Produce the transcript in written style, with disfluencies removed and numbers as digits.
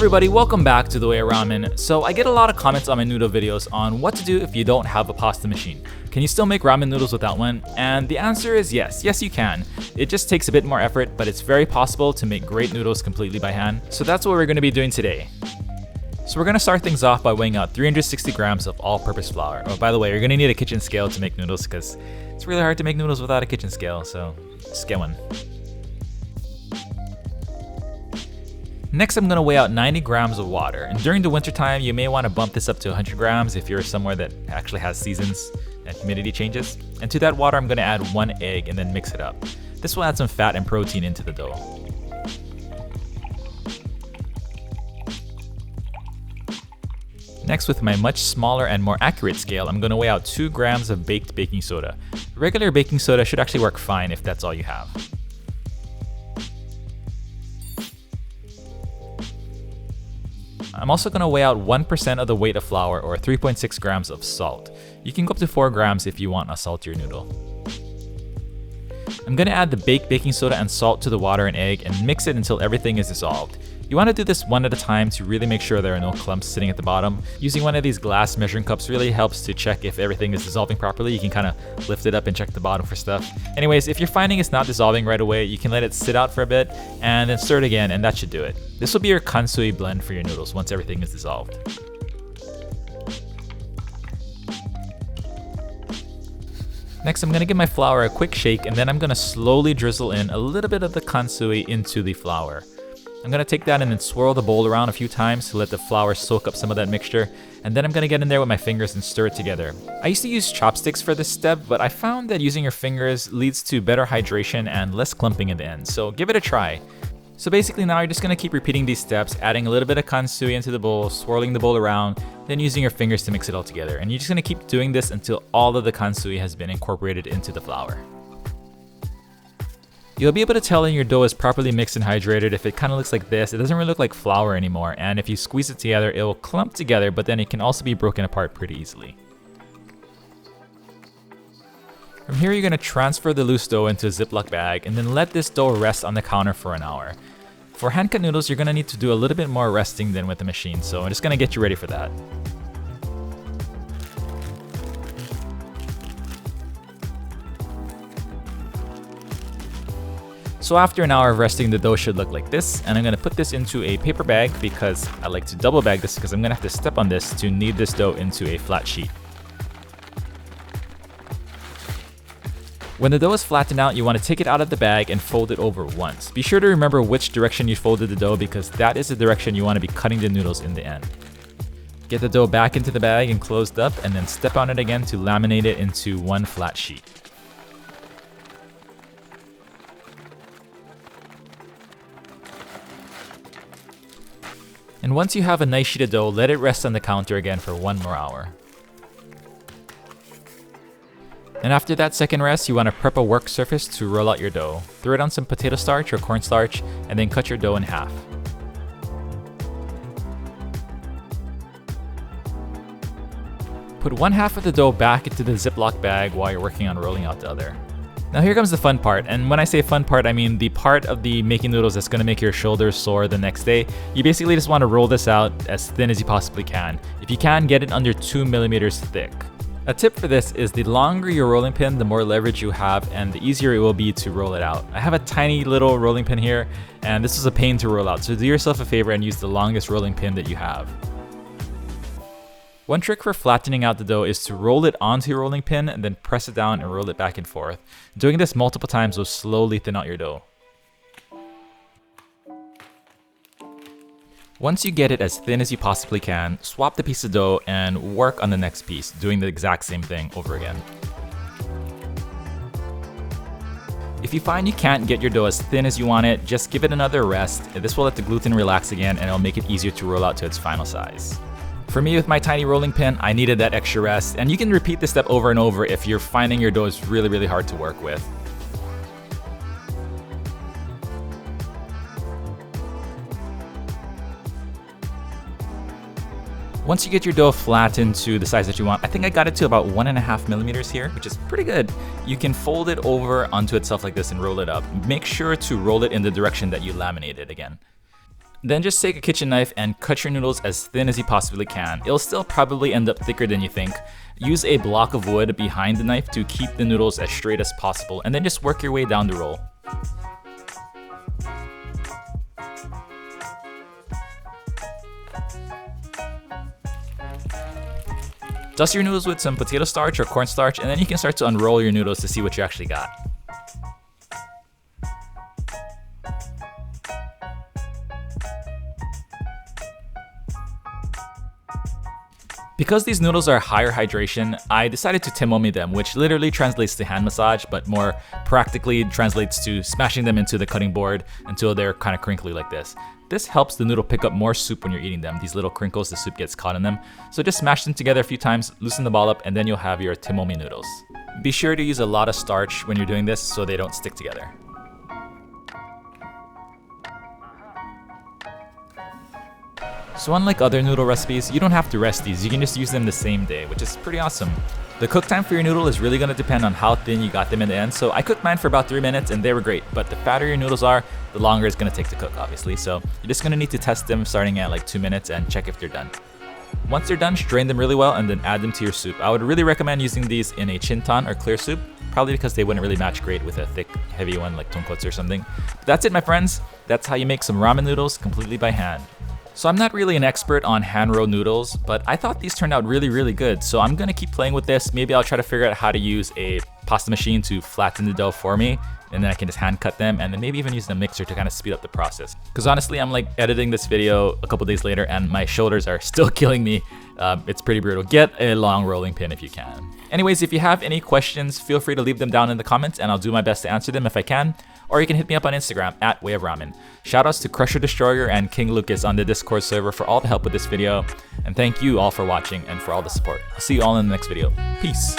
everybody, welcome back to The Way of Ramen. So I get a lot of comments on my noodle videos on what to do if you don't have a pasta machine. Can you still make ramen noodles without one? And the answer is yes. Yes, you can. It just takes a bit more effort, but it's very possible to make great noodles completely by hand. So that's what we're going to be doing today. So we're going to start things off by weighing out 360 grams of all-purpose flour. Oh, by the way, you're going to need a kitchen scale to make noodles because it's really hard to make noodles without a kitchen scale, so just get one. Next, I'm going to weigh out 90 grams of water. And during the wintertime, you may want to bump this up to 100 grams if you're somewhere that actually has seasons and humidity changes. And to that water, I'm going to add 1 egg and then mix it up. This will add some fat and protein into the dough. Next, with my much smaller and more accurate scale, I'm going to weigh out 2 grams of baked baking soda. Regular baking soda should actually work fine if that's all you have. I'm also going to weigh out 1% of the weight of flour, or 3.6 grams of salt. You can go up to 4 grams if you want a saltier noodle. I'm going to add the baked baking soda and salt to the water and egg and mix it until everything is dissolved. You want to do this one at a time to really make sure there are no clumps sitting at the bottom. Using one of these glass measuring cups really helps to check if everything is dissolving properly. You can kind of lift it up and check the bottom for stuff. Anyways, if you're finding it's not dissolving right away, you can let it sit out for a bit and then stir it again, and that should do it. This will be your kansui blend for your noodles once everything is dissolved. Next, I'm going to give my flour a quick shake, and then I'm going to slowly drizzle in a little bit of the kansui into the flour. I'm going to take that and then swirl the bowl around a few times to let the flour soak up some of that mixture, and then I'm going to get in there with my fingers and stir it together. I used to use chopsticks for this step, but I found that using your fingers leads to better hydration and less clumping in the end, so give it a try. So basically now you're just going to keep repeating these steps, adding a little bit of kansui into the bowl, swirling the bowl around, then using your fingers to mix it all together. And you're just going to keep doing this until all of the kansui has been incorporated into the flour. You'll be able to tell when your dough is properly mixed and hydrated if it kind of looks like this. It doesn't really look like flour anymore, and if you squeeze it together, it will clump together, but then it can also be broken apart pretty easily. From here, you're going to transfer the loose dough into a ziploc bag and then let this dough rest on the counter for an hour. For hand-cut noodles, you're going to need to do a little bit more resting than with the machine, so I'm just going to get you ready for that. So after an hour of resting, the dough should look like this, and I'm going to put this into a paper bag because I like to double bag this because I'm going to have to step on this to knead this dough into a flat sheet. When the dough is flattened out, you want to take it out of the bag and fold it over once. Be sure to remember which direction you folded the dough because that is the direction you want to be cutting the noodles in the end. Get the dough back into the bag and closed up, and then step on it again to laminate it into one flat sheet. And once you have a nice sheet of dough, let it rest on the counter again for 1 more hour. And after that second rest, you want to prep a work surface to roll out your dough. Throw it on some potato starch or cornstarch, and then cut your dough in half. Put one half of the dough back into the Ziploc bag while you're working on rolling out the other. Now here comes the fun part, and when I say fun part, I mean the part of the making noodles that's going to make your shoulders sore the next day. You basically just want to roll this out as thin as you possibly can. If you can, get it under 2 millimeters thick. A tip for this is the longer your rolling pin, the more leverage you have and the easier it will be to roll it out. I have a tiny little rolling pin here, and this is a pain to roll out, so do yourself a favor and use the longest rolling pin that you have. One trick for flattening out the dough is to roll it onto your rolling pin and then press it down and roll it back and forth. Doing this multiple times will slowly thin out your dough. Once you get it as thin as you possibly can, swap the piece of dough and work on the next piece, doing the exact same thing over again. If you find you can't get your dough as thin as you want it, just give it another rest. This will let the gluten relax again and it'll make it easier to roll out to its final size. For me, with my tiny rolling pin, I needed that extra rest, and you can repeat this step over and over if you're finding your dough is really hard to work with. Once you get your dough flattened to the size that you want, I think I got it to about 1.5 millimeters here, which is pretty good. You can fold it over onto itself like this and roll it up. Make sure to roll it in the direction that you laminated again. Then just take a kitchen knife and cut your noodles as thin as you possibly can. It'll still probably end up thicker than you think. Use a block of wood behind the knife to keep the noodles as straight as possible, and then just work your way down the roll. Dust your noodles with some potato starch or cornstarch, and then you can start to unroll your noodles to see what you actually got. Because these noodles are higher hydration, I decided to Temomi them, which literally translates to hand massage, but more practically translates to smashing them into the cutting board until they're kind of crinkly like this. This helps the noodle pick up more soup when you're eating them. These little crinkles, the soup gets caught in them. So just smash them together a few times, loosen the ball up, and then you'll have your Temomi noodles. Be sure to use a lot of starch when you're doing this so they don't stick together. So unlike other noodle recipes, you don't have to rest these, you can just use them the same day, which is pretty awesome. The cook time for your noodle is really going to depend on how thin you got them in the end, so I cooked mine for about 3 minutes and they were great, but the fatter your noodles are, the longer it's going to take to cook obviously, so you're just going to need to test them starting at like 2 minutes and check if they're done. Once they're done, strain them really well and then add them to your soup. I would really recommend using these in a chintan or clear soup, probably because they wouldn't really match great with a thick, heavy one like tonkotsu or something. But that's it my friends, that's how you make some ramen noodles completely by hand. So I'm not really an expert on hand-rolled noodles, but I thought these turned out really good. So I'm gonna keep playing with this. Maybe I'll try to figure out how to use a pasta machine to flatten the dough for me, and then I can just hand cut them, and then maybe even use the mixer to kind of speed up the process. Because honestly, I'm like editing this video a couple days later and my shoulders are still killing me. It's pretty brutal. Get a long rolling pin if you can. Anyways, if you have any questions, feel free to leave them down in the comments and I'll do my best to answer them if I can. Or you can hit me up on Instagram at WayofRamen. Shoutouts to Crusher Destroyer and King Lucas on the Discord server for all the help with this video. And thank you all for watching and for all the support. I'll see you all in the next video. Peace.